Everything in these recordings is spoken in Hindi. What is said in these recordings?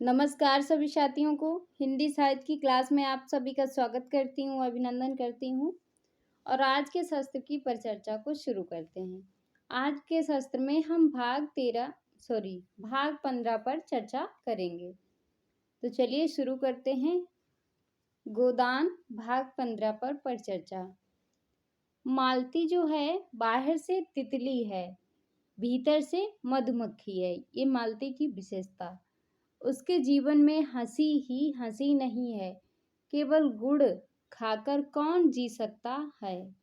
नमस्कार सभी साथियों को। हिंदी साहित्य की क्लास में आप सभी का स्वागत करती हूँ, अभिनंदन करती हूँ। और आज के शस्त्र की परिचर्चा को शुरू करते हैं। आज के शस्त्र में हम भाग 15 पर चर्चा करेंगे। तो चलिए शुरू करते हैं। गोदान भाग 15 पर परिचर्चा। मालती जो है बाहर से तितली है, भीतर से मधुमक्खी है। ये मालती की विशेषता। उसके जीवन में हंसी ही हंसी नहीं है, केवल गुड़ खाकर कौन जी सकता है,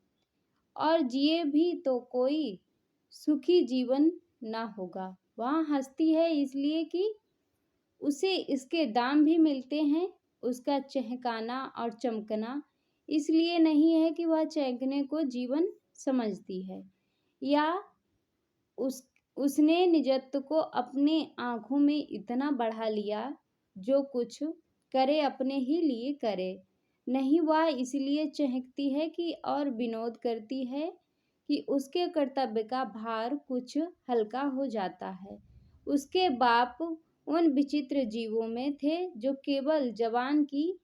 और जिए भी तो कोई सुखी जीवन ना होगा। वह हंसती है इसलिए कि उसे इसके दाम भी मिलते हैं। उसका चहकाना और चमकना इसलिए नहीं है कि वह चहकने को जीवन समझती है, या उस उसने निजत्व को अपने आंखों में इतना बढ़ा लिया, जो कुछ करे अपने ही लिए करे। नहीं, वह इसलिए चहकती है कि और विनोद करती है कि उसके कर्तव्य का भार कुछ हल्का हो जाता है। उसके बाप उन विचित्र जीवों में थे जो केवल जवान की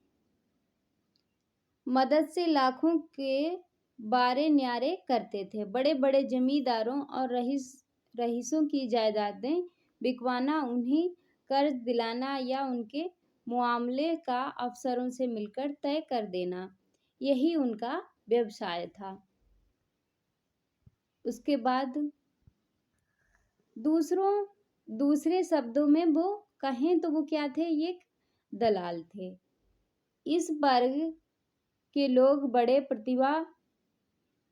मदद से लाखों के बारे न्यारे करते थे। बड़े बड़े जमींदारों और रईसों की जायदादें बिकवाना, उन्हें कर्ज दिलाना या उनके मुआमले का अफसरों से मिलकर तय कर देना, यही उनका व्यवसाय था। उसके बाद दूसरे शब्दों में वो कहें तो वो क्या थे? ये दलाल थे। इस वर्ग के लोग बड़े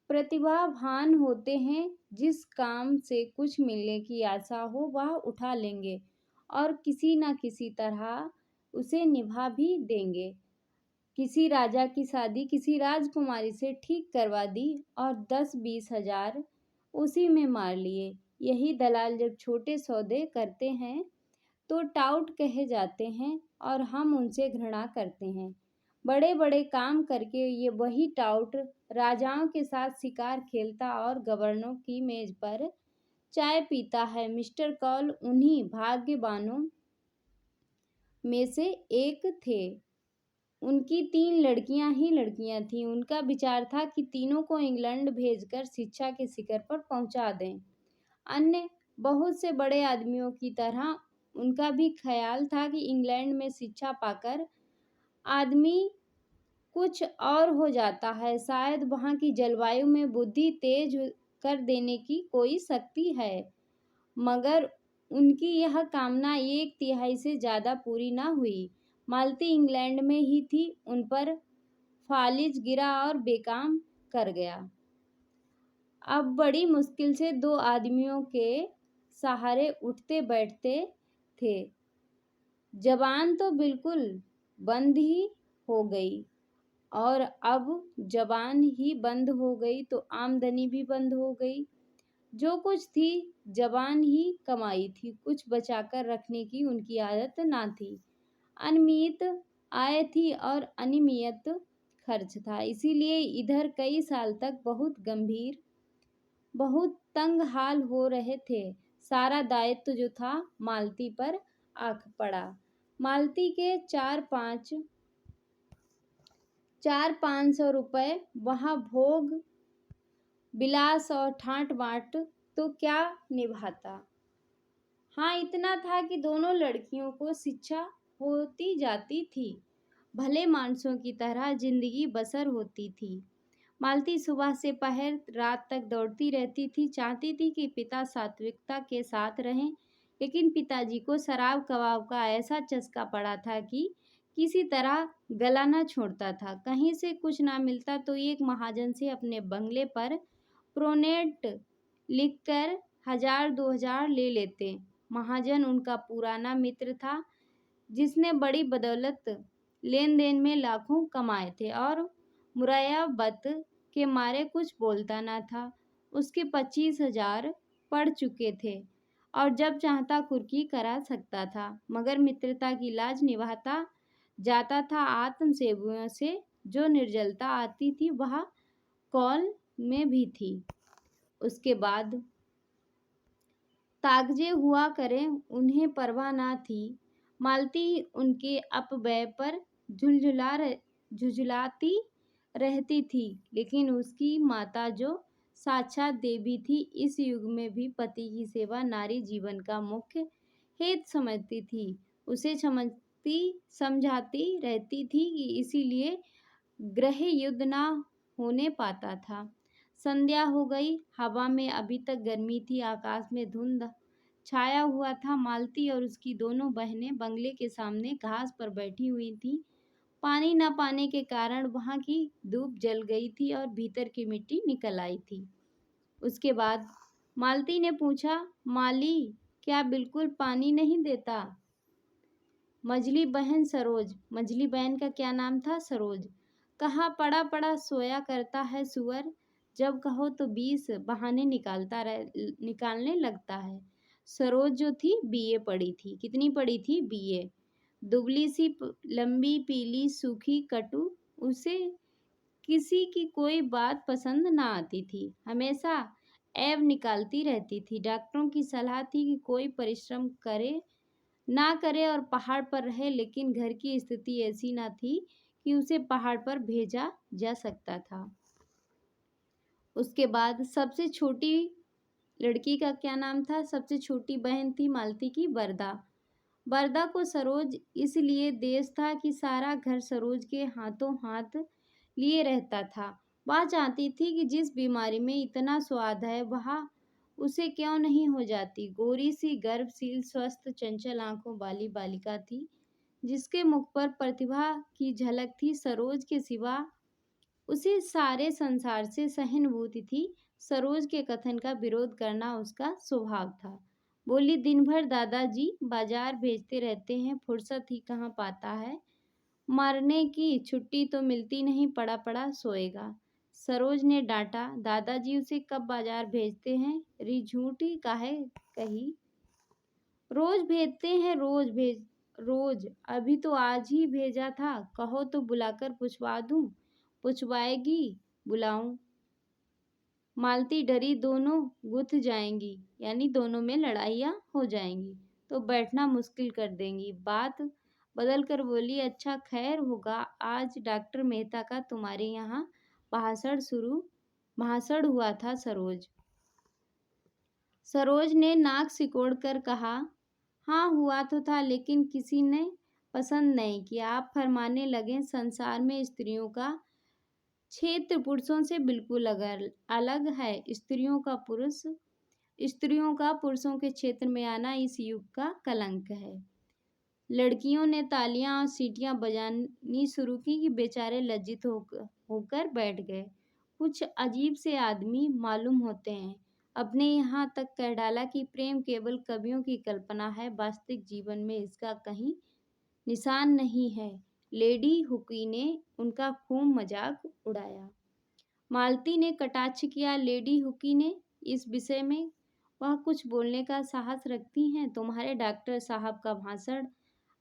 प्रतिभावान होते हैं। जिस काम से कुछ मिलने की आशा हो वह उठा लेंगे और किसी न किसी तरह उसे निभा भी देंगे। किसी राजा की शादी किसी राजकुमारी से ठीक करवा दी और 10-20 हजार उसी में मार लिए। यही दलाल जब छोटे सौदे करते हैं तो टाउट कहे जाते हैं और हम उनसे घृणा करते हैं। बड़े बड़े काम करके ये वही टाउट राजाओं के साथ शिकार खेलता और गवर्नरों की मेज पर चाय पीता है। मिस्टर कॉल उन्हीं भाग्यवानों में से एक थे। उनकी 3 लड़कियां थीं। उनका विचार था कि तीनों को इंग्लैंड भेजकर शिक्षा के शिखर पर पहुंचा दें। अन्य बहुत से बड़े आदमियों की तरह उनका भी ख्याल था कि इंग्लैंड में शिक्षा पाकर आदमी कुछ और हो जाता है। शायद वहाँ की जलवायु में बुद्धि तेज कर देने की कोई शक्ति है, मगर उनकी यह कामना 1/3 से ज़्यादा पूरी न हुई। मालती इंग्लैंड में ही थी। उन पर फालिज गिरा और बेकाम कर गया। अब बड़ी मुश्किल से 2 आदमियों के सहारे उठते बैठते थे। जबान तो बिल्कुल बंद ही हो गई, और अब जबान ही बंद हो गई तो आमदनी भी बंद हो गई। जो कुछ थी जबान ही कमाई थी, कुछ बचाकर रखने की उनकी आदत ना थी। अनियमित आय थी और अनियमित खर्च था। इसीलिए इधर कई साल तक बहुत तंग हाल हो रहे थे। सारा दायित्व जो था मालती पर आ पड़ा। मालती के 400-500 रुपए वहाँ भोग विलास और ठाट बाट तो क्या निभाता। हाँ, इतना था कि दोनों लड़कियों को शिक्षा होती जाती थी, भले मानसों की तरह जिंदगी बसर होती थी। मालती सुबह से पहर रात तक दौड़ती रहती थी। चाहती थी कि पिता सात्विकता के साथ रहें, लेकिन पिताजी को शराब कबाब का ऐसा चस्का पड़ा था कि किसी तरह गला न छोड़ता था। कहीं से कुछ ना मिलता तो एक महाजन से अपने बंगले पर प्रोनेट लिखकर 1000-2000 ले लेते। महाजन उनका पुराना मित्र था, जिसने बड़ी बदौलत लेन देन में लाखों कमाए थे और मुरैयावत के मारे कुछ बोलता न था। उसके 25,000 पड़ चुके थे और जब चाहता कुर्की करा सकता था, मगर मित्रता की लाज निभाता जाता था। आत्मसेवियों से जो निर्जलता आती थी वह कॉल में भी थी। उसके बाद तागजे हुआ करें, उन्हें परवाह न थी। मालती उनके अपव्यय पर झुंझलाती रहती थी, लेकिन उसकी माता जो साक्षात देवी थी, इस युग में भी पति की सेवा नारी जीवन का मुख्य हेतु समझती थी। उसे समझाती रहती थी कि इसीलिए ग्रह युद्ध ना होने पाता था। संध्या हो गई, हवा में अभी तक गर्मी थी, आकाश में धुंध छाया हुआ था। मालती और उसकी दोनों बहनें बंगले के सामने घास पर बैठी हुई थीं। पानी न पाने के कारण वहां की धूप जल गई थी और भीतर की मिट्टी निकल आई थी। उसके बाद मालती ने पूछा, माली क्या बिल्कुल पानी नहीं देता? मझली बहन का क्या नाम था? सरोज। कहा, पड़ा पड़ा सोया करता है सुअर, जब कहो तो 20 बहाने निकालने लगता है। सरोज जो थी बीए पढ़ी थी। कितनी पढ़ी थी? बीए। दुबली सी लंबी पीली सूखी कटु, उसे किसी की कोई बात पसंद ना आती थी, हमेशा ऐब निकालती रहती थी। डॉक्टरों की सलाह थी कि कोई परिश्रम ना करे और पहाड़ पर रहे, लेकिन घर की स्थिति ऐसी ना थी कि उसे पहाड़ पर भेजा जा सकता था। उसके बाद सबसे छोटी लड़की का क्या नाम था? सबसे छोटी बहन थी मालती की, वरदा। वरदा को सरोज इसलिए देश था कि सारा घर सरोज के हाथों हाथ लिए रहता था। वह चाहती थी कि जिस बीमारी में इतना स्वाद है वह उसे क्यों नहीं हो जाती। गोरी सी गर्भशील स्वस्थ चंचल आंखों वाली बालिका थी, जिसके मुख पर प्रतिभा की झलक थी। सरोज के सिवा उसे सारे संसार से सहानुभूति थी। सरोज के कथन का विरोध करना उसका स्वभाव था। बोली, दिन भर दादाजी बाजार भेजते रहते हैं, फुर्सत ही कहाँ पाता है। मरने की छुट्टी तो मिलती नहीं, पड़ा पड़ा सोएगा। सरोज ने डांटा, दादाजी उसे कब बाजार भेजते हैं? री झूठी काहे कही? रोज भेजते हैं, रोज। अभी तो आज ही भेजा था, कहो तो बुलाकर पूछवा दूं। पूछवाएगी? बुलाऊं? मालती डरी, दोनों गुथ जाएंगी, यानी दोनों में लड़ाइयाँ हो जाएंगी तो बैठना मुश्किल कर देंगी। बात बदल कर बोली, अच्छा खैर होगा, आज डॉक्टर मेहता का तुम्हारे यहाँ भाषण हुआ था। सरोज ने नाक सिकोड़ कर कहा, हाँ हुआ तो था, लेकिन किसी ने पसंद नहीं किया। आप फरमाने लगे, संसार में स्त्रियों का क्षेत्र पुरुषों से बिल्कुल अलग है। स्त्रियों का पुरुषों के क्षेत्र में आना इस युग का कलंक है। लड़कियों ने तालियां और सीटियां बजानी शुरू की कि बेचारे लज्जित होकर बैठ गए। कुछ अजीब से आदमी मालूम होते हैं। अपने यहाँ तक कह डाला कि प्रेम केवल कवियों की कल्पना है, वास्तविक जीवन में इसका कहीं निशान नहीं है। लेडी हुकी ने उनका खूब मजाक उड़ाया। मालती ने कटाक्ष किया, लेडी हुकी ने इस विषय में वह कुछ बोलने का साहस रखती हैं? तुम्हारे डॉक्टर साहब का भाषण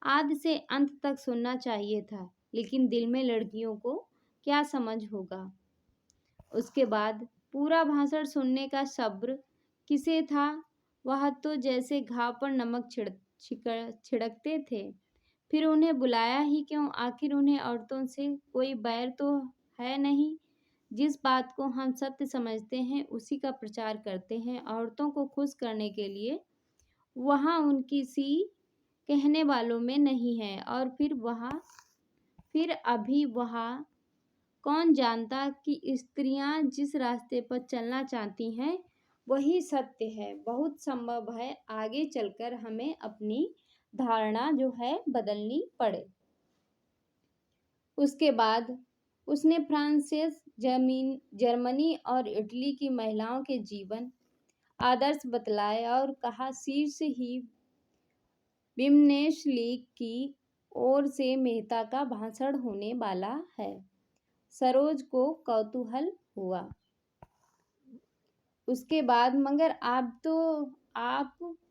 आदि से अंत तक सुनना चाहिए था, लेकिन दिल में लड़कियों को क्या समझ होगा। उसके बाद पूरा भाषण सुनने का सब्र किसे था? वह तो जैसे घाव पर नमक छिड़कते थे। फिर उन्हें बुलाया ही क्यों? आखिर उन्हें औरतों से कोई बैर तो है नहीं। जिस बात को हम सत्य समझते हैं उसी का प्रचार करते हैं। औरतों को खुश करने के लिए वहाँ उनकी सी कहने वालों में नहीं है। और फिर अभी वहाँ कौन जानता कि स्त्रियां जिस रास्ते पर चलना चाहती हैं वही सत्य है। बहुत संभव है आगे चलकर हमें अपनी धारणा जो है बदलनी पड़े। उसके बाद उसने फ्रांस, जर्मनी और इटली की महिलाओं के जीवन आदर्श बतलाए और कहा, शीर्ष ही विमनेश लीग की ओर से मेहता का भाषण होने वाला है। सरोज को कौतूहल हुआ। उसके बाद, मगर आप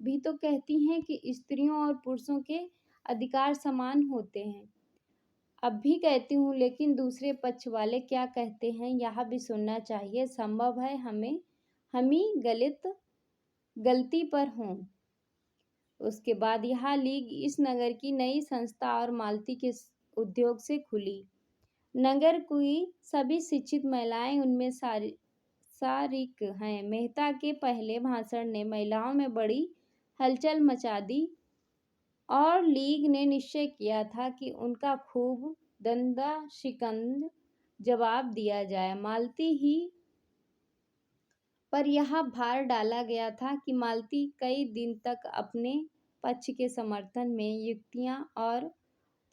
भी तो कहती हैं कि स्त्रियों और पुरुषों के अधिकार समान होते हैं। अब भी कहती हूँ, लेकिन दूसरे पक्ष वाले क्या कहते हैं यह भी सुनना चाहिए। संभव है हम ही गलती पर हों। उसके बाद यह लीग इस नगर की नई संस्था और मालती के उद्योग से खुली। नगर की सभी शिक्षित महिलाएं उनमें शारिक हैं। मेहता के पहले भाषण ने महिलाओं में बड़ी हलचल मचा दी और लीग ने निश्चय किया था कि उनका खूब दंडाशिकंद जवाब दिया जाए। मालती ही पर यह भार डाला गया था कि मालती कई दिन तक अपने पक्ष के समर्थन में युक्तियां और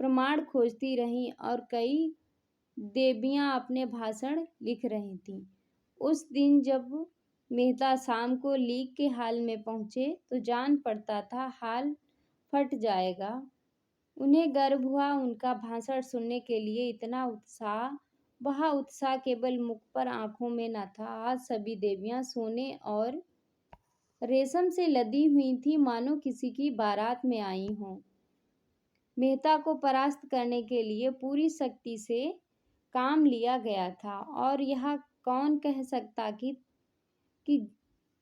प्रमाण खोजती रहीं और कई देवियां अपने भाषण लिख रही थीं। उस दिन जब मेहता शाम को लीग के हाल में पहुंचे तो जान पड़ता था हाल फट जाएगा। उन्हें गर्व हुआ उनका भाषण सुनने के लिए इतना उत्साह। वह उत्साह केवल मुख पर आंखों में न था। आज सभी देवियां सोने और रेशम से लदी हुई थी मानो किसी की बारात में आई हों। मेहता को परास्त करने के लिए पूरी शक्ति से काम लिया गया था और यह कौन कह सकता कि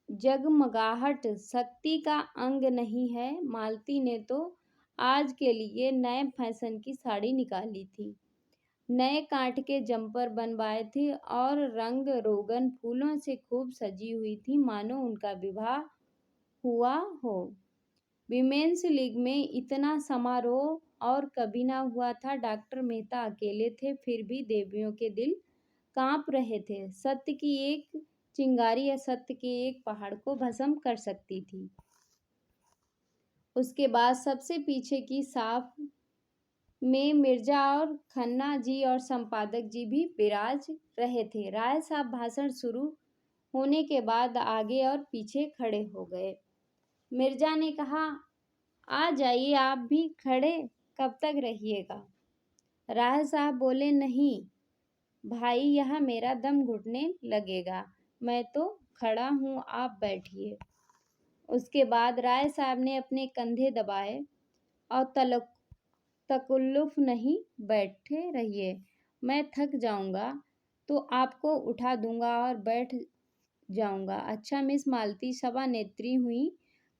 जगमगाहट शक्ति का अंग नहीं है। मालती ने तो आज के लिए नए फैशन की साड़ी निकाली थी, नए कांट के जंपर बनवाए थे और रंग रोगन फूलों से खूब सजी हुई थी मानो उनका विवाह हुआ हो। विमेंस लीग में इतना समारोह और कभी ना हुआ था। डॉक्टर मेहता अकेले थे, फिर भी देवियों के दिल कांप रहे थे। सत्य की एक चिंगारी असत्य के एक पहाड़ को भस्म कर सकती थी। उसके बाद सबसे पीछे की साफ में मिर्जा और खन्ना जी और संपादक जी भी विराज रहे थे। राय साहब भाषण शुरू होने के बाद आगे और पीछे खड़े हो गए। मिर्जा ने कहा, आ जाइए, आप भी खड़े कब तक रहिएगा? राय साहब बोले, नहीं भाई, यह मेरा दम घुटने लगेगा, मैं तो खड़ा हूँ, आप बैठिए। उसके बाद राय साहब ने अपने कंधे दबाए और तकल्लुफ नहीं, बैठे रहिए, मैं थक जाऊंगा तो आपको उठा दूंगा और बैठ जाऊंगा। अच्छा मिस मालती सभा नेत्री हुई,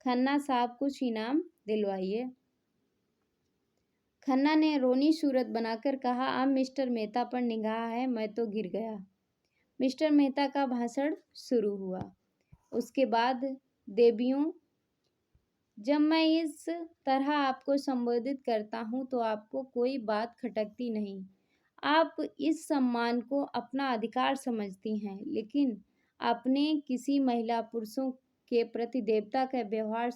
खन्ना साहब कुछ इनाम दिलवाइए। खन्ना ने रोनी सूरत बनाकर कहा, अब मिस्टर मेहता पर निगाह है, मैं तो गिर गया। मिस्टर मेहता का भाषण शुरू हुआ। उसके बाद, देवियों, जब मैं इस तरह आपको संबोधित करता हूँ तो आपको कोई बात खटकती नहीं। आप इस सम्मान को अपना अधिकार समझती हैं, लेकिन आपने किसी महिला पुरुषों के प्रति देवता का व्यवहार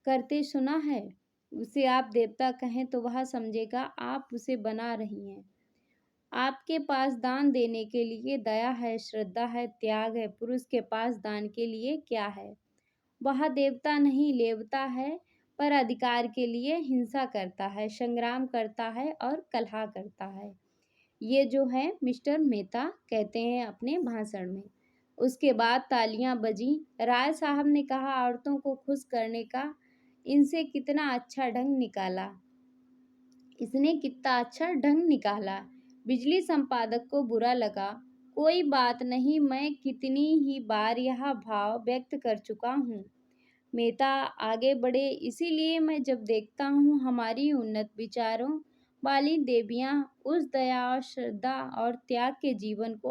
करते सुना है? उसे आप देवता कहें तो वह समझेगा आप उसे बना रही हैं। आपके पास दान देने के लिए दया है, श्रद्धा है, त्याग है। पुरुष के पास दान के लिए क्या है? वह देवता नहीं, लेवता है, पर अधिकार के लिए हिंसा करता है, संग्राम करता है और कलह करता है। ये जो है मिस्टर मेहता कहते हैं अपने भाषण में। उसके बाद तालियां बजी। राय साहब ने कहा, औरतों को खुश करने का इनसे कितना अच्छा ढंग निकाला, इसने कितना अच्छा ढंग निकाला। बिजली संपादक को बुरा लगा। कोई बात नहीं, मैं कितनी ही बार यह भाव व्यक्त कर चुका हूँ। मेहता आगे बढ़े, इसीलिए मैं जब देखता हूँ हमारी उन्नत विचारों वाली देवियाँ उस दया और श्रद्धा और त्याग के जीवन को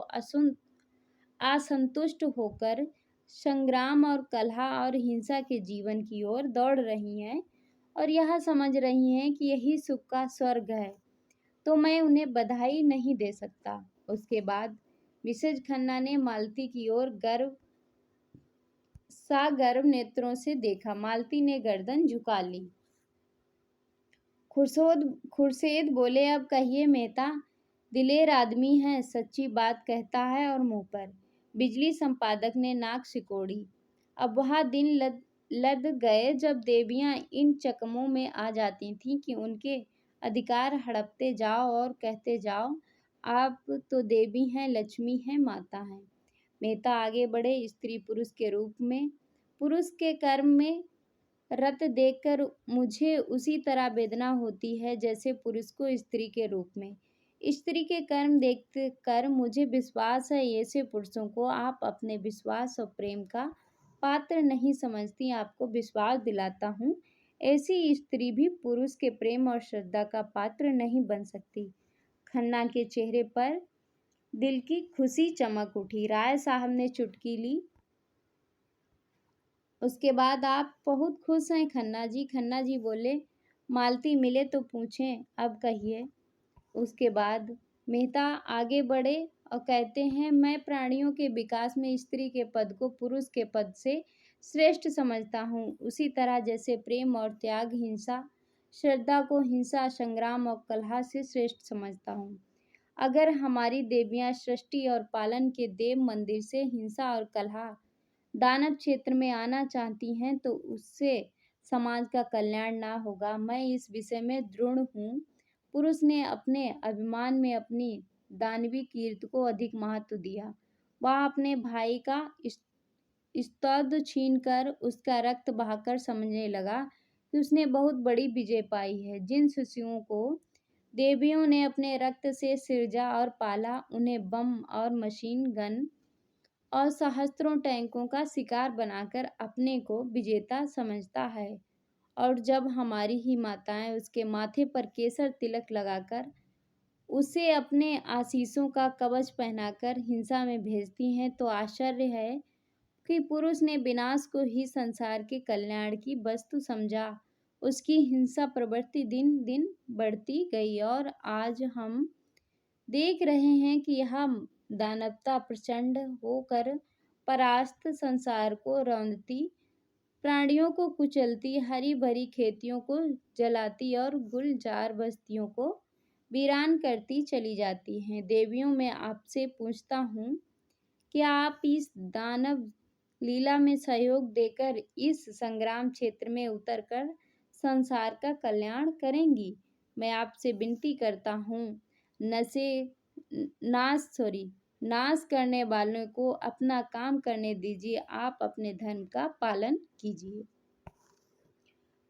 असंतुष्ट होकर संग्राम और कलह और हिंसा के जीवन की ओर दौड़ रही हैं और यह समझ रही हैं कि यही सुख का स्वर्ग है, तो मैं उन्हें बधाई नहीं दे सकता। उसके बाद मिसेज खन्ना ने मालती की ओर गर्व नेत्रों से देखा। मालती ने गर्दन झुका ली। खुर्शेद बोले, अब कहिए मेहता, दिलेर आदमी है, सच्ची बात कहता है और मुंह पर। बिजली संपादक ने नाक सिकोड़ी। अब वह दिन लद गए जब देवियां इन चकमों में आ जाती थीं कि उनके अधिकार हड़पते जाओ और कहते जाओ, आप तो देवी हैं, लक्ष्मी हैं, माता हैं। मेहता आगे बढ़े। स्त्री पुरुष के रूप में, पुरुष के कर्म में रत देखकर मुझे उसी तरह वेदना होती है जैसे पुरुष को स्त्री के रूप में। स्त्री के कर्म देखकर मुझे विश्वास है, ऐसे पुरुषों को आप अपने विश्वास और प्रेम का पात्र नहीं समझती, आपको विश्वास दिलाता हूँ, ऐसी स्त्री भी पुरुष के प्रेम और श्रद्धा का पात्र नहीं बन सकती। खन्ना के चेहरे पर दिल की खुशी चमक उठी। राय साहब ने चुटकी ली। उसके बाद, आप बहुत खुश हैं खन्ना जी? खन्ना जी बोले, मालती मिले तो पूछें, अब कहिए। उसके बाद मेहता आगे बढ़े और कहते हैं, मैं प्राणियों के विकास में स्त्री के पद को पुरुष के पद से श्रेष्ठ समझता हूँ, उसी तरह जैसे प्रेम और त्याग, हिंसा, श्रद्धा को हिंसा, संग्राम और कलह से श्रेष्ठ समझता हूँ। अगर हमारी देवियाँ सृष्टि और पालन के देव मंदिर से हिंसा और कलह दानव क्षेत्र में आना चाहती हैं तो उससे समाज का कल्याण ना होगा। मैं इस विषय में दृढ़ हूँ। पुरुष ने अपने अभिमान में अपनी दानवी कीर्ति को अधिक महत्व दिया। वह अपने भाई का स्तुति छीनकर उसका रक्त बहाकर समझने लगा कि उसने बहुत बड़ी विजय पाई है। जिन शिशुओं को देवियों ने अपने रक्त से सृजा और पाला, उन्हें बम और मशीन गन और सहस्त्रों टैंकों का शिकार बनाकर अपने को विजेता समझता है। और जब हमारी ही माताएं उसके माथे पर केसर तिलक लगाकर उसे अपने आशीषों का कवच पहनाकर हिंसा में भेजती हैं, तो आश्चर्य है कि पुरुष ने विनाश को ही संसार के कल्याण की वस्तु समझा। उसकी हिंसा प्रवृत्ति दिन दिन बढ़ती गई और आज हम देख रहे हैं कि यह दानवता प्रचंड होकर परास्त, संसार को रौंदती, प्राणियों को कुचलती, हरी भरी खेतियों को जलाती और गुलजार बस्तियों को वीरान करती चली जाती हैं। देवियों, मैं आपसे पूछता हूँ, क्या आप इस दानव लीला में सहयोग देकर इस संग्राम क्षेत्र में उतरकर संसार का कल्याण करेंगी? मैं आपसे विनती करता हूँ, नाश करने वालों को अपना काम करने दीजिए। आप अपने धर्म का पालन कीजिए।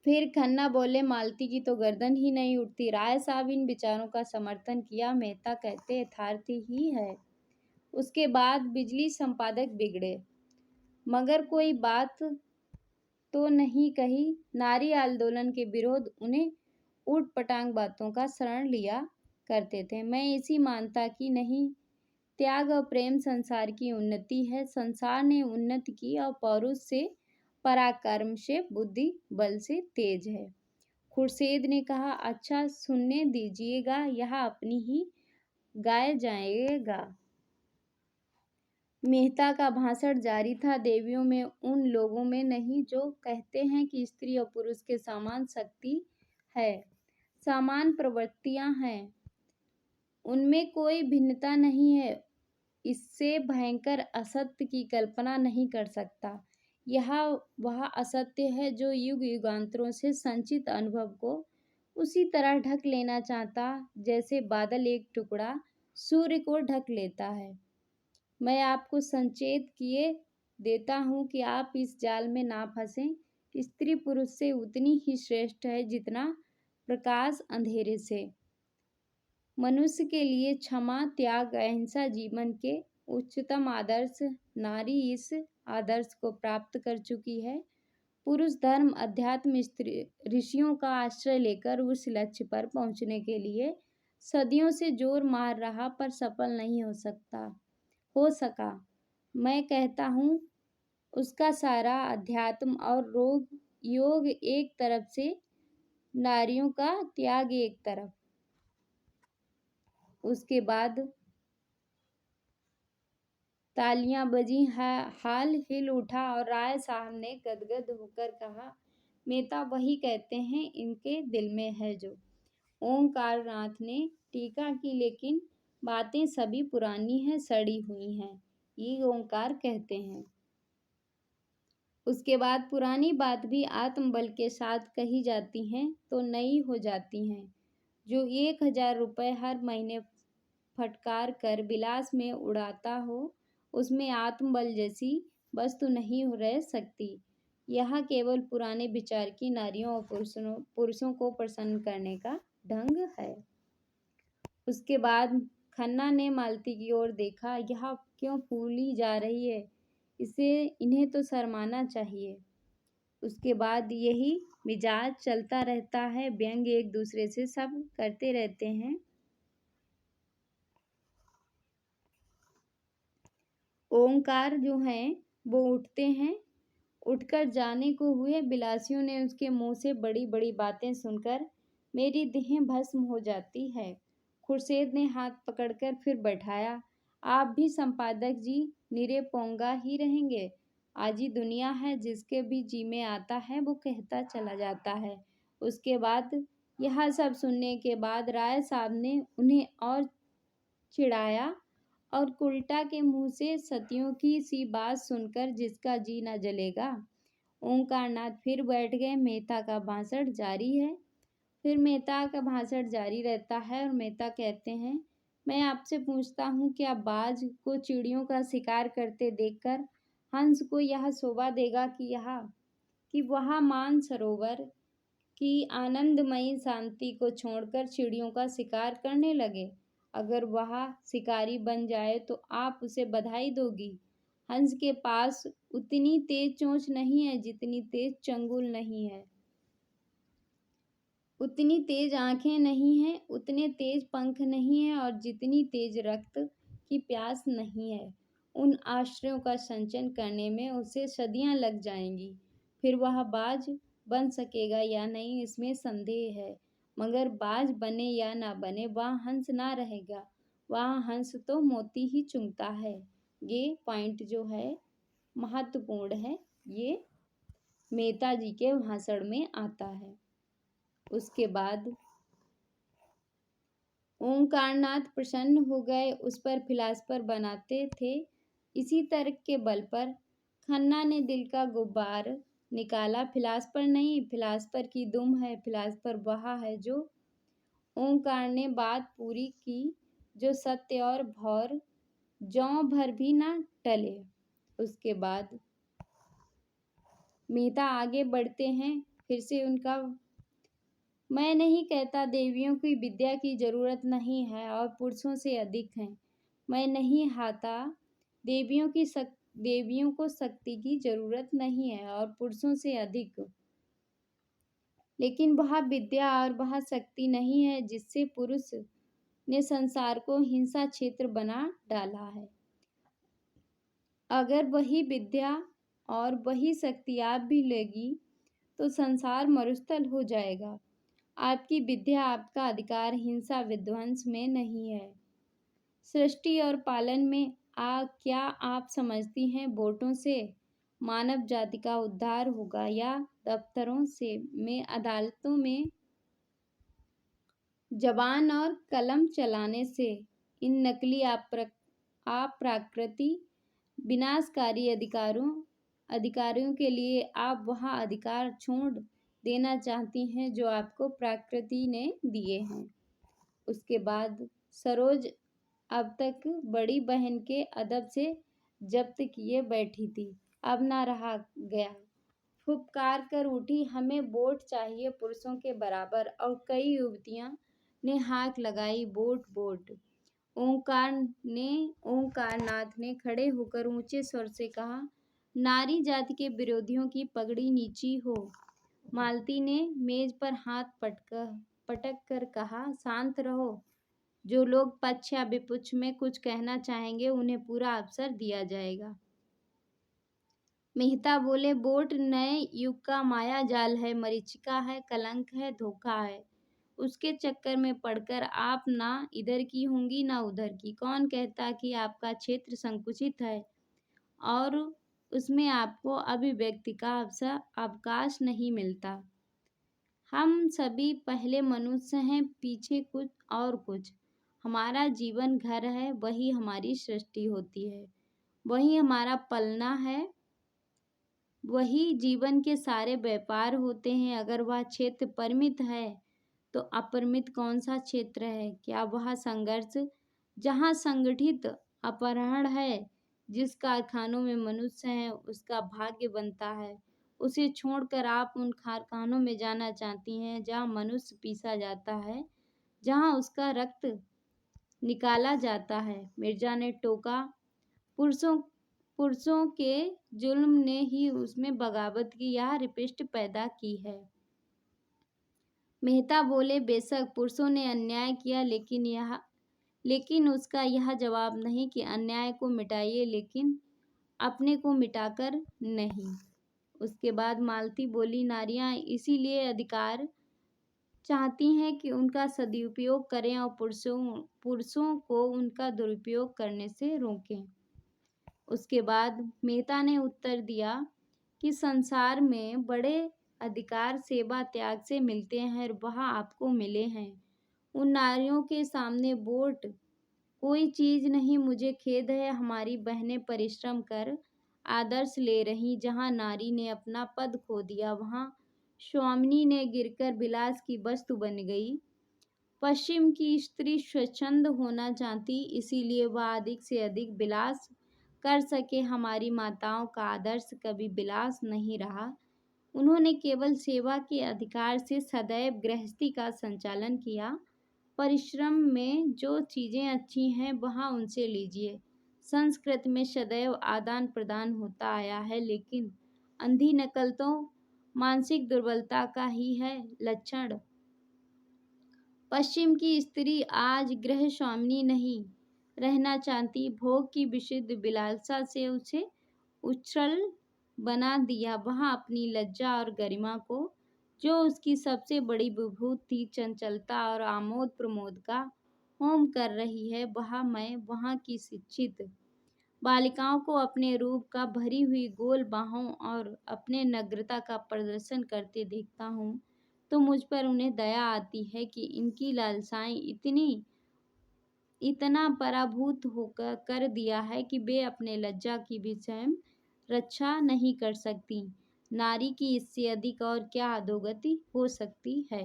फिर खन्ना बोले, मालती की तो गर्दन ही नहीं उठती। राय साहब इन विचारों का समर्थन किया। मेहता कहते यथार्थ ही है। उसके बाद बिजली संपादक बिगड़े, मगर कोई बात तो नहीं कही। नारी आंदोलन के विरोध उन्हें ऊट-पटांग बातों का शरण लिया करते थे। मैं इसी मानता कि नहीं, त्याग और प्रेम संसार की उन्नति है। संसार ने उन्नति की और पौरुष से, पराक्रम से, बुद्धि बल से तेज है। खुर्शीद ने कहा, अच्छा सुनने दीजिएगा, यह अपनी ही गाया जाएगा। मेहता का भाषण जारी था। देवियों में उन लोगों में नहीं जो कहते हैं कि स्त्री और पुरुष के समान शक्ति है, समान प्रवृत्तियां हैं, उनमें कोई भिन्नता नहीं है। इससे भयंकर असत्य की कल्पना नहीं कर सकता। यह वह असत्य है जो युग युगांतरों से संचित अनुभव को उसी तरह ढक लेना चाहता, जैसे बादल एक टुकड़ा सूर्य को ढक लेता है। मैं आपको संचेत किए देता हूँ कि आप इस जाल में ना फंसें। स्त्री पुरुष से उतनी ही श्रेष्ठ है जितना प्रकाश अंधेरे से। मनुष्य के लिए क्षमा, त्याग, अहिंसा जीवन के उच्चतम आदर्श। नारी इस आदर्श को प्राप्त कर चुकी है। पुरुष धर्म, अध्यात्म, स्त्री ऋषियों का आश्रय लेकर उस लक्ष्य पर पहुंचने के लिए सदियों से जोर मार रहा, पर सफल नहीं हो सका। मैं कहता हूँ, उसका सारा अध्यात्म और योग एक तरफ से, नारियों का त्याग एक तरफ। उसके बाद तालियां बजी, हाल हिल उठा और राय साहब ने गदगद होकर कहा, मेहता वही कहते हैं, इनके दिल में है जो। ओंकार नाथ ने टीका की, लेकिन बातें सभी पुरानी हैं, सड़ी हुई हैं, ये ओंकार कहते हैं। उसके बाद पुरानी बात भी आत्मबल के साथ कही जाती हैं तो नई हो जाती हैं। जो 1000 रुपये हर महीने फटकार कर विलास में उड़ाता हो, उसमें आत्मबल जैसी वस्तु नहीं रह सकती। यह केवल पुराने विचार की नारियों और पुरुषों को प्रसन्न करने का ढंग है। उसके बाद खन्ना ने मालती की ओर देखा। यह क्यों फूली जा रही है? इन्हें तो शर्माना चाहिए। उसके बाद यही मिजाज चलता रहता है, व्यंग एक दूसरे से सब करते रहते हैं। ओंकार जो हैं वो उठते हैं। उठकर जाने को हुए, बिलासियों ने उसके मुंह से बड़ी बड़ी बातें सुनकर मेरी देह भस्म हो जाती है। खुर्शीद ने हाथ पकड़कर फिर बैठाया। आप भी संपादक जी निरे पोंगा ही रहेंगे। आजी दुनिया है, जिसके भी जी में आता है वो कहता चला जाता है। उसके बाद यह सब सुनने के बाद राय साहब ने उन्हें और चिढ़ाया और उल्टा के मुंह से सतियों की सी बात सुनकर जिसका जी न जलेगा। ओंकारनाथ फिर बैठ गए। मेहता का भाषण जारी है। फिर मेहता का भाषण जारी रहता है और मेहता कहते हैं, मैं आपसे पूछता हूँ, क्या बाज को चिड़ियों का शिकार करते देखकर हंस को यह शोभा देगा कि वह मान सरोवर की आनंदमयी शांति को छोड़कर चिड़ियों का शिकार करने लगे? अगर वह शिकारी बन जाए तो आप उसे बधाई दोगी। हंस के पास उतनी तेज चोंच नहीं है जितनी तेज चंगुल नहीं है, उतनी तेज आंखें नहीं हैं, उतने तेज पंख नहीं है, और जितनी तेज रक्त की प्यास नहीं है। उन आश्रयों का संचयन करने में उसे सदियां लग जाएंगी। फिर वह बाज बन सकेगा या नहीं, इसमें संदेह है। मगर बाज बने या ना बने, वह हंस ना रहेगा। वह हंस तो मोती ही चुनता है। ये पॉइंट जो है महत्वपूर्ण है। ये मेहता जी के भाषण में आता है। उसके बाद ओंकारनाथ प्रसन्न हो गए। उस पर फिलासफर बनाते थे। इसी तर्क के बल पर खन्ना ने दिल का गुब्बार निकाला। फिलासफर नहीं, फिलासफर की दुम है। फिलासफर वह है जो ओंकार ने बात पूरी की, जो सत्य और भौर जौं भर भी ना टले। उसके बाद मेहता आगे बढ़ते हैं। फिर से उनका, मैं नहीं कहता देवियों की विद्या की जरूरत नहीं है और पुरुषों से अधिक है। मैं नहीं हाता देवियों को शक्ति की जरूरत नहीं है और पुरुषों से अधिक। लेकिन वह विद्या और वह शक्ति नहीं है जिससे पुरुष ने संसार को हिंसा क्षेत्र बना डाला है। अगर वही विद्या और वही शक्ति आप भी लेगी तो संसार मरुस्थल हो जाएगा। आपकी विद्या, आपका अधिकार हिंसा विध्वंस में नहीं है, सृष्टि और पालन में। क्या आप समझती हैं वोटों से मानव जाति का उद्धार होगा या दफ्तरों से में अदालतों में जबान और कलम चलाने से? इन नकली अप्राकृति विनाशकारी अधिकारियों के लिए आप वह अधिकार छोड़ देना चाहती हैं जो आपको प्रकृति ने दिए हैं। उसके बाद सरोज अब तक बड़ी बहन के अदब से जब्त किए बैठी थी। अब ना रहा गया, फुफकार कर उठी, हमें वोट चाहिए पुरुषों के बराबर। और कई युवतियां ने हाक लगाई, वोट वोट। ओंकारनाथ ने खड़े होकर ऊंचे स्वर से कहा, नारी जाति के विरोधियों की पगड़ी नीची हो। मालती ने मेज पर हाथ पटक कर कहा, शांत रहो। जो लोग पक्ष या विपक्ष में कुछ कहना चाहेंगे उन्हें पूरा अवसर दिया जाएगा। मेहता बोले, वोट नए युग का माया जाल है, मरीचिका है, कलंक है, धोखा है। उसके चक्कर में पड़कर आप ना इधर की होंगी ना उधर की। कौन कहता कि आपका क्षेत्र संकुचित है और उसमें आपको अभिव्यक्ति का अवकाश नहीं मिलता। हम सभी पहले मनुष्य हैं, पीछे कुछ और कुछ। हमारा जीवन घर है, वही हमारी सृष्टि होती है, वही हमारा पलना है, वही जीवन के सारे व्यापार होते हैं। अगर वह क्षेत्र परिमित है तो अपरिमित कौन सा क्षेत्र है? क्या वह संघर्ष जहाँ संगठित अपहरण है, जिस कारखानों में मनुष्य हैं उसका भाग्य बनता है, उसे छोड़कर आप उन कारखानों में जाना चाहती हैं जहाँ मनुष्य पीसा जाता है, जहाँ उसका रक्त निकाला जाता है? मिर्जा ने टोका, पुरुषों पुरुषों के जुल्म ने ही उसमें बगावत की यह रिपिष्ट पैदा की है। मेहता बोले, बेशक पुरुषों ने अन्याय किया, लेकिन उसका यह जवाब नहीं कि अन्याय को मिटाइए, लेकिन अपने को मिटाकर नहीं। उसके बाद मालती बोली, नारियां इसीलिए अधिकार चाहती हैं कि उनका सदुपयोग करें और पुरुषों को उनका दुरुपयोग करने से रोकें। उसके बाद मेहता ने उत्तर दिया कि संसार में बड़े अधिकार सेवा त्याग से मिलते हैं और वह आपको मिले हैं। उन नारियों के सामने वोट कोई चीज नहीं। मुझे खेद है, हमारी बहनें परिश्रम कर आदर्श ले रही। जहां नारी ने अपना पद खो दिया, वहां स्वामिनी ने गिरकर विलास की वस्तु बन गई। पश्चिम की स्त्री स्वच्छंद होना चाहती, इसीलिए वह अधिक से अधिक विलास कर सके। हमारी माताओं का आदर्श कभी विलास नहीं रहा। उन्होंने केवल सेवा के अधिकार से सदैव गृहस्थी का संचालन किया। परिश्रम में जो चीजें अच्छी हैं वहाँ उनसे लीजिए। संस्कृत में सदैव आदान प्रदान होता आया है, लेकिन अंधी नकल तो मानसिक दुर्बलता का ही है लक्षण। पश्चिम की स्त्री आज गृह स्वामिनी नहीं रहना चाहती। भोग की विशुद्ध विलासा से उसे उच्छल बना दिया। वह अपनी लज्जा और गरिमा को, जो उसकी सबसे बड़ी विभूति चंचलता और आमोद प्रमोद का होम कर रही है, मैं वहाँ की शिक्षित बालिकाओं को अपने रूप का भरी हुई गोल बाहों और अपने नग्नता का प्रदर्शन करते देखता हूँ, तो मुझ पर उन्हें दया आती है कि इनकी लालसाएं इतना पराभूत होकर कर दिया है कि वे अपने लज्जा की भी स्वयं रक्षा नहीं कर सकती। नारी की इससे अधिक और क्या अधोगति हो सकती है।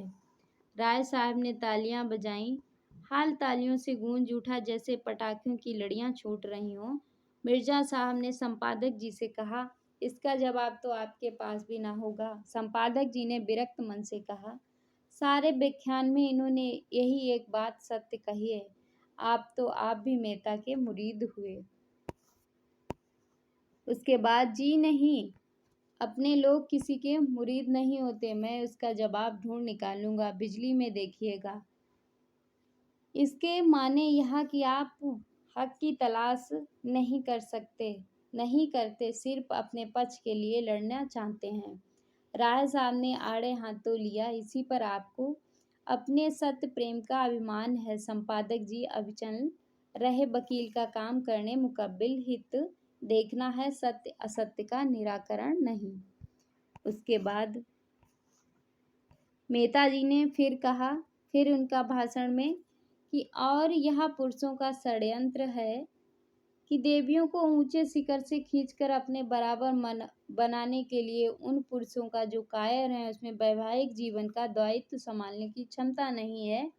राय साहब ने तालियां बजाईं। हाल तालियों से गूंज उठा जैसे पटाखों की लड़ियां छूट रही हों। मिर्जा साहब ने संपादक जी से कहा, इसका जवाब तो आपके पास भी ना होगा। संपादक जी ने विरक्त मन से कहा, सारे व्याख्यान में इन्होंने यही एक बात सत्य कही है, आप भी मेहता के मुरीद हुए। उसके बाद, जी नहीं, अपने लोग किसी के मुरीद नहीं होते। मैं उसका जवाब ढूंढ निकालूंगा, बिजली में देखिएगा। इसके माने यह कि आप हक की तलाश नहीं करते, सिर्फ अपने पक्ष के लिए लड़ना चाहते हैं। राय साहब ने आड़े हाथों लिया, इसी पर आपको अपने सत्य प्रेम का अभिमान है। संपादक जी अविचल रहे, वकील का काम करने, मुकब्बिल हित देखना है, सत्य असत्य का निराकरण नहीं। उसके बाद मेहता जी ने फिर उनका भाषण में कि और यह पुरुषों का षड्यंत्र है कि देवियों को ऊंचे शिखर से खींचकर अपने बराबर बनाने के लिए उन पुरुषों का जो कायर है, उसमें वैवाहिक जीवन का दायित्व संभालने की क्षमता नहीं है,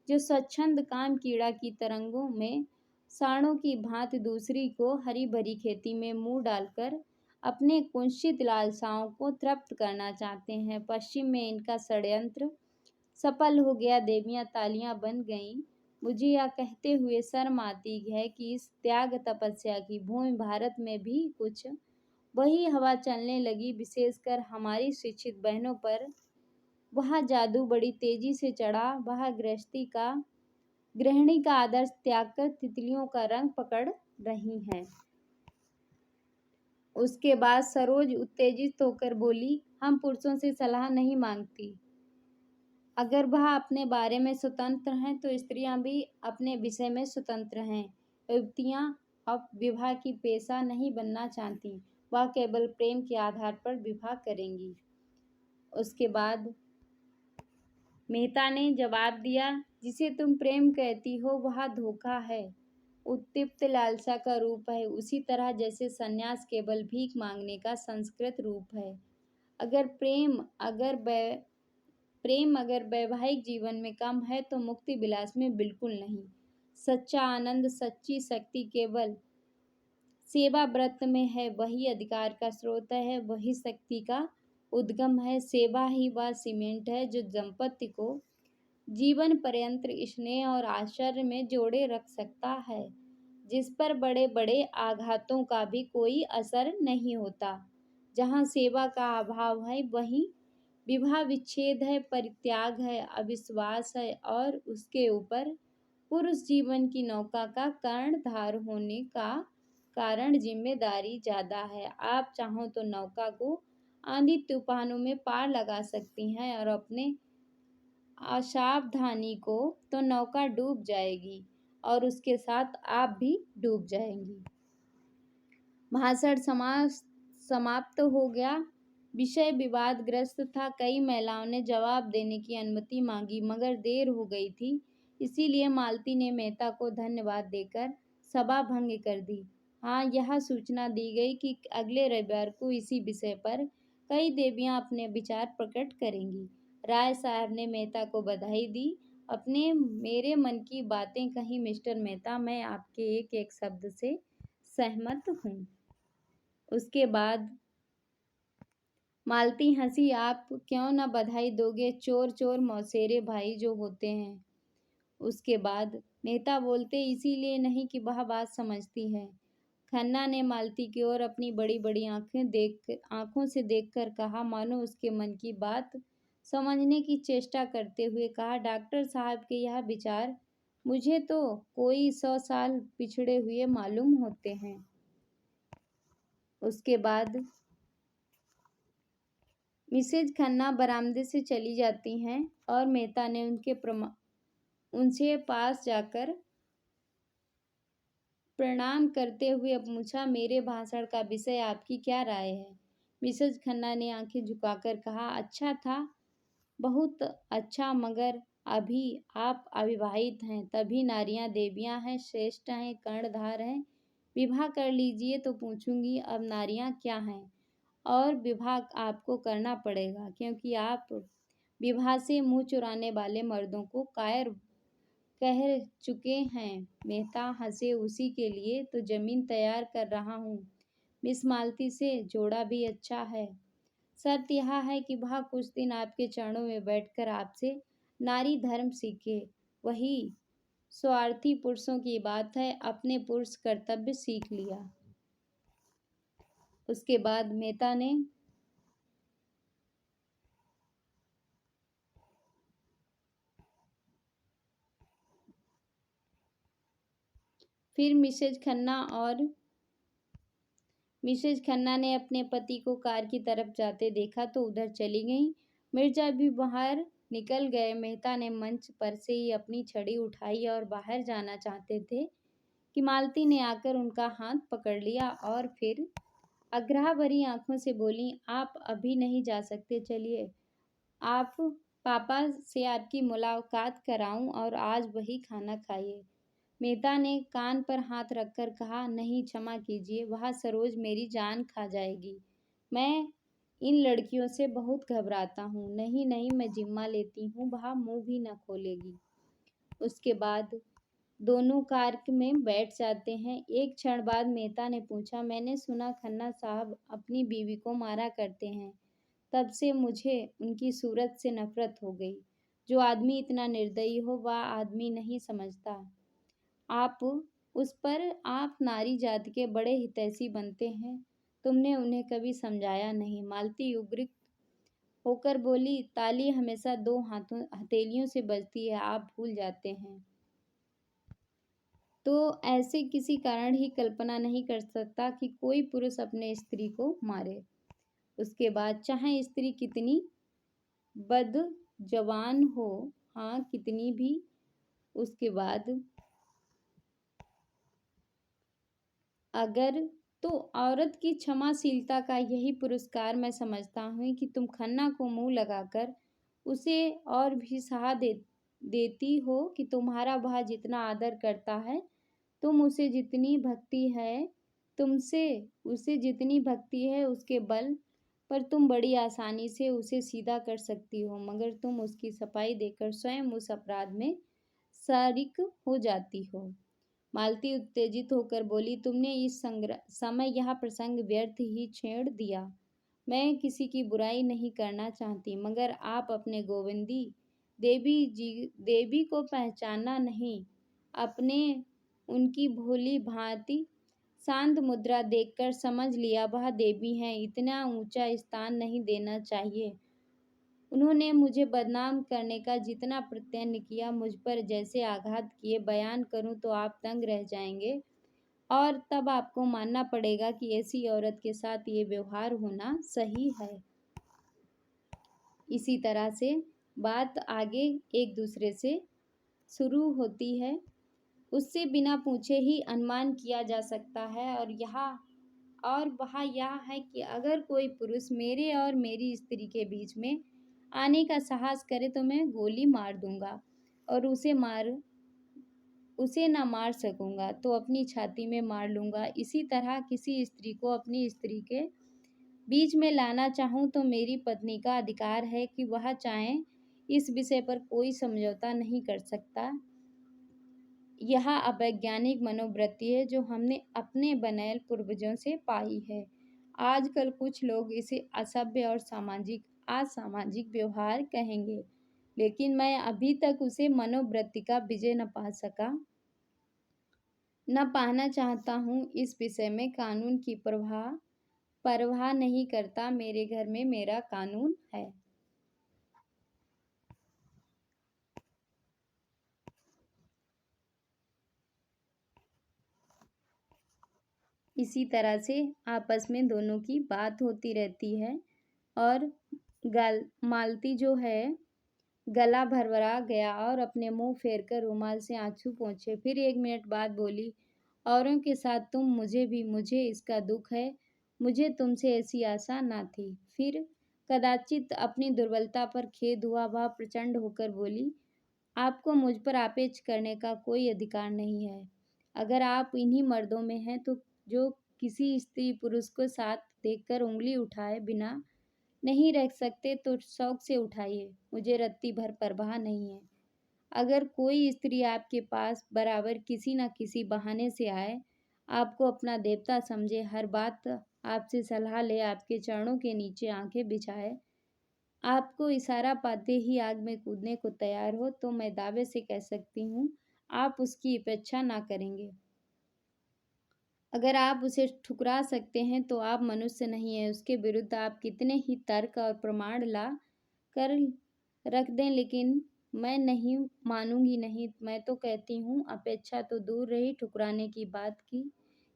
जो स्वच्छंद काम कीड़ा की तरंगों में साणों की भांति दूसरी को हरी भरी खेती में मुंह डालकर अपने कुंसित लालसाओं को तृप्त करना चाहते हैं। पश्चिम में इनका षड्यंत्र सफल हो गया। देवियां तालियां बन गईं। मुझे यह कहते हुए शर्म आती है कि इस त्याग तपस्या की भूमि भारत में भी कुछ वही हवा चलने लगी। विशेषकर हमारी शिक्षित बहनों पर वह जादू बड़ी तेजी से चढ़ा। वह गृहिणी का आदर्श त्याग कर तितलियों का रंग पकड़ रही हैं। उसके बाद सरोज उत्तेजित होकर बोली, हम पुरुषों से सलाह नहीं मांगती। अगर वह अपने बारे में स्वतंत्र हैं तो स्त्रियां भी अपने विषय में स्वतंत्र हैं। युवतियां अब विवाह की पेशा नहीं बनना चाहती, वह केवल प्रेम के आधार पर विवाह करेंगी। उसके बाद मेहता ने जवाब दिया, जिसे तुम प्रेम कहती हो वह धोखा है, उत्तिप्त लालसा का रूप है, उसी तरह जैसे संन्यास केवल भीख मांगने का संस्कृत रूप है। प्रेम अगर वैवाहिक जीवन में कम है तो मुक्ति विलास में बिल्कुल नहीं। सच्चा आनंद, सच्ची शक्ति केवल सेवा व्रत में है। वही अधिकार का स्रोत है, वही शक्ति का उद्गम है। सेवा ही वह सीमेंट है जो दंपति को जीवन पर्यंत स्नेह और आश्चर्य में जोड़े रख सकता है। जिस पर बड़े बड़े आघातों का भी कोई असर नहीं होता। जहाँ सेवा का अभाव है वहीं विवाह विच्छेद है, परित्याग है, अविश्वास है और उसके ऊपर पुरुष जीवन की नौका का कर्णधार होने का कारण जिम्मेदारी ज्यादा है। आप चाहो तो नौका को आंधी तूफानों में पार लगा सकती हैं और अपने असावधानी को तो नौका डूब जाएगी और उसके साथ आप भी डूब जाएंगी। भाषण समाप्त हो गया। विषय विवादग्रस्त था। कई महिलाओं ने जवाब देने की अनुमति मांगी मगर देर हो गई थी, इसीलिए मालती ने मेहता को धन्यवाद देकर सभा भंग कर दी। हाँ, यह सूचना दी गई कि अगले रविवार को इसी विषय पर कई देवियां अपने विचार प्रकट करेंगी। राय साहब ने मेहता को बधाई दी। अपने मेरे मन की बातें कही मिस्टर मेहता, मैं आपके एक एक शब्द से सहमत हूँ। उसके बाद मालती हंसी। आप क्यों न बधाई दोगे, चोर चोर मौसेरे भाई जो होते हैं। उसके बाद मेहता बोलते, इसीलिए नहीं कि वह बात समझती है। खन्ना ने मालती की ओर अपनी बड़ी बड़ी आंखों से देखकर कहा, मानो उसके मन की बात समझने की चेष्टा करते हुए कहा, डॉक्टर साहब के यह विचार मुझे तो कोई 100 साल पिछड़े हुए मालूम होते हैं। उसके बाद मिसेज खन्ना बरामदे से चली जाती हैं और मेहता ने उनसे पास जाकर प्रणाम करते हुए पूछा, मेरे भाषण का विषय आपकी क्या राय है। मिसेज खन्ना ने आंखें झुकाकर कहा, अच्छा था, बहुत अच्छा, मगर अभी आप अविवाहित हैं, तभी नारियां देवियां हैं, श्रेष्ठ हैं, कर्णधार हैं। विवाह कर लीजिए तो पूछूंगी अब नारियां क्या हैं। और विवाह आपको करना पड़ेगा क्योंकि आप विवाह से मुंह चुराने वाले मर्दों को कायर कह चुके हैं। मेहता हंसे, उसी के लिए तो जमीन तैयार कर रहा हूँ। मिस मालती से जोड़ा भी अच्छा है। शर्त यह है कि वह कुछ दिन आपके चरणों में बैठकर आपसे नारी धर्म सीखे। वही स्वार्थी पुरुषों की बात है, अपने पुरुष कर्तव्य सीख लिया। उसके बाद मेहता ने फिर मिसेज खन्ना ने अपने पति को कार की तरफ जाते देखा तो उधर चली गईं। मिर्जा भी बाहर निकल गए। मेहता ने मंच पर से ही अपनी छड़ी उठाई और बाहर जाना चाहते थे कि मालती ने आकर उनका हाथ पकड़ लिया और फिर आग्रह भरी आंखों से बोली, आप अभी नहीं जा सकते, चलिए आप पापा से आपकी मुलाकात कराऊं और आज वही खाना खाइए। मेहता ने कान पर हाथ रखकर कहा, नहीं, क्षमा कीजिए, वह सरोज मेरी जान खा जाएगी। मैं इन लड़कियों से बहुत घबराता हूँ। नहीं नहीं, मैं जिम्मा लेती हूँ, वह मुंह भी न खोलेगी। उसके बाद दोनों कार में बैठ जाते हैं। एक क्षण बाद मेहता ने पूछा, मैंने सुना खन्ना साहब अपनी बीवी को मारा करते हैं। तब से मुझे उनकी सूरत से नफरत हो गई। जो आदमी इतना निर्दयी हो वह आदमी नहीं समझता। आप नारी जाति के बड़े हितैषी बनते हैं। तुमने उन्हें कभी समझाया नहीं। मालती उग्र होकर बोली, ताली हमेशा 2 हथेलियों से बजती है, आप भूल जाते हैं। तो ऐसे किसी कारण ही कल्पना नहीं कर सकता कि कोई पुरुष अपने स्त्री को मारे। उसके बाद चाहे स्त्री कितनी बदजबान हो, हाँ कितनी भी, उसके बाद अगर तो औरत की क्षमाशीलता का यही पुरस्कार मैं समझता हूँ कि तुम खन्ना को मुंह लगाकर उसे और भी देती हो कि तुम्हारा वह जितना आदर करता है, तुम उसे जितनी भक्ति है तुमसे उसे जितनी भक्ति है उसके बल पर तुम बड़ी आसानी से उसे सीधा कर सकती हो, मगर तुम उसकी सफाई देकर स्वयं उस अपराध में शारिक हो जाती हो। मालती उत्तेजित होकर बोली, तुमने इस समय यह प्रसंग व्यर्थ ही छेड़ दिया। मैं किसी की बुराई नहीं करना चाहती, मगर आप अपने गोविंदी देवी को पहचानना नहीं, अपने उनकी भोली भांति शांत मुद्रा देखकर समझ लिया वह देवी हैं, इतना ऊंचा स्थान नहीं देना चाहिए। उन्होंने मुझे बदनाम करने का जितना प्रयत्न किया, मुझ पर जैसे आघात किए, बयान करूं तो आप दंग रह जाएंगे और तब आपको मानना पड़ेगा कि ऐसी औरत के साथ ये व्यवहार होना सही है। इसी तरह से बात आगे एक दूसरे से शुरू होती है। उससे बिना पूछे ही अनुमान किया जा सकता है और वह यह है कि अगर कोई पुरुष मेरे और मेरी स्त्री के बीच में आने का साहस करे तो मैं गोली मार दूंगा और उसे ना मार सकूंगा तो अपनी छाती में मार लूंगा। इसी तरह किसी स्त्री को अपनी स्त्री के बीच में लाना चाहूं तो मेरी पत्नी का अधिकार है कि वह चाहे, इस विषय पर कोई समझौता नहीं कर सकता। यह अवैज्ञानिक मनोवृत्ति है जो हमने अपने बनैल पूर्वजों से पाई है। आजकल कुछ लोग इसे असभ्य और असामाजिक व्यवहार कहेंगे, लेकिन मैं अभी तक उसे मनोवृत्ति का विजय न पाना चाहता हूँ। इस विषय में कानून की परवाह नहीं करता। मेरे घर में मेरा कानून है। इसी तरह से आपस में दोनों की बात होती रहती है और मालती जो है गला भरभरा गया और अपने मुंह फेर कर रुमाल से आंसू पोंछे। फिर 1 मिनट बाद बोली, औरों के साथ मुझे इसका दुख है। मुझे तुमसे ऐसी आशा ना थी। फिर कदाचित अपनी दुर्बलता पर खेद हुआ, वह प्रचंड होकर बोली, आपको मुझ पर आपेच करने का कोई अधिकार नहीं है। अगर आप इन्हीं मर्दों में हैं तो जो किसी स्त्री पुरुष को साथ देखकर उंगली उठाए बिना नहीं रख सकते तो शौक से उठाइए, मुझे रत्ती भर परवाह नहीं है। अगर कोई स्त्री आपके पास बराबर किसी न किसी बहाने से आए, आपको अपना देवता समझे, हर बात आपसे सलाह ले, आपके चरणों के नीचे आंखें बिछाए, आपको इशारा पाते ही आग में कूदने को तैयार हो, तो मैं दावे से कह सकती हूँ आप उसकी उपेक्षा ना करेंगे। अगर आप उसे ठुकरा सकते हैं तो आप मनुष्य नहीं हैं। उसके विरुद्ध आप कितने ही तर्क और प्रमाण ला कर रख दें, लेकिन मैं नहीं मानूंगी। नहीं, मैं तो कहती हूँ अपेक्षा तो दूर रही, ठुकराने की बात की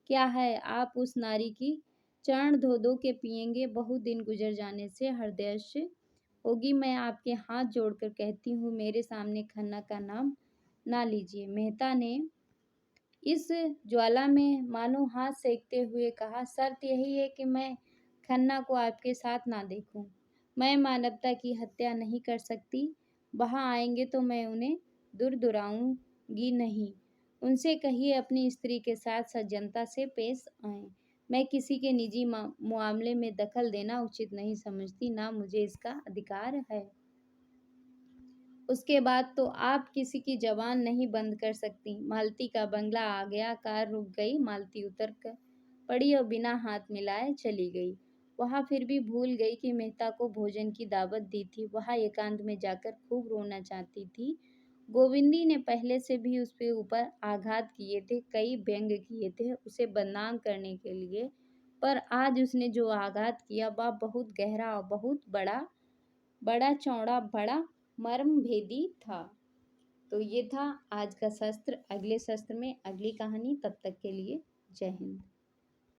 क्या है। आप उस नारी की चरण धो धो के पिएंगे, बहुत दिन गुजर जाने से हृदय होगी। मैं आपके हाथ जोड़कर कहती हूँ मेरे सामने खन्ना का नाम ना लीजिए। मेहता ने इस ज्वाला में मानो हाथ सेकते हुए कहा, शर्त यही है कि मैं खन्ना को आपके साथ ना देखूं। मैं मानवता की हत्या नहीं कर सकती। वहां आएंगे तो मैं उन्हें दुराऊंगी नहीं। उनसे कहिए अपनी स्त्री के साथ सज्जनता से पेश आएं। मैं किसी के निजी मामले में दखल देना उचित नहीं समझती, ना मुझे इसका अधिकार है। उसके बाद तो आप किसी की जबान नहीं बंद कर सकती। मालती का बंगला आ गया, कार रुक गई, मालती उतर कर पड़ी और बिना हाथ मिलाए चली गई। वह फिर भी भूल गई कि मेहता को भोजन की दावत दी थी। वह एकांत में जाकर खूब रोना चाहती थी। गोविंदी ने पहले से भी उसके ऊपर आघात किए थे, कई व्यंग किए थे उसे बदनाम करने के लिए, पर आज उसने जो आघात किया वह बहुत गहरा और बहुत बड़ा चौड़ा, बड़ा मर्मभेदी था। तो ये था आज का शस्त्र। अगले शस्त्र में अगली कहानी। तब तक के लिए जय हिंद।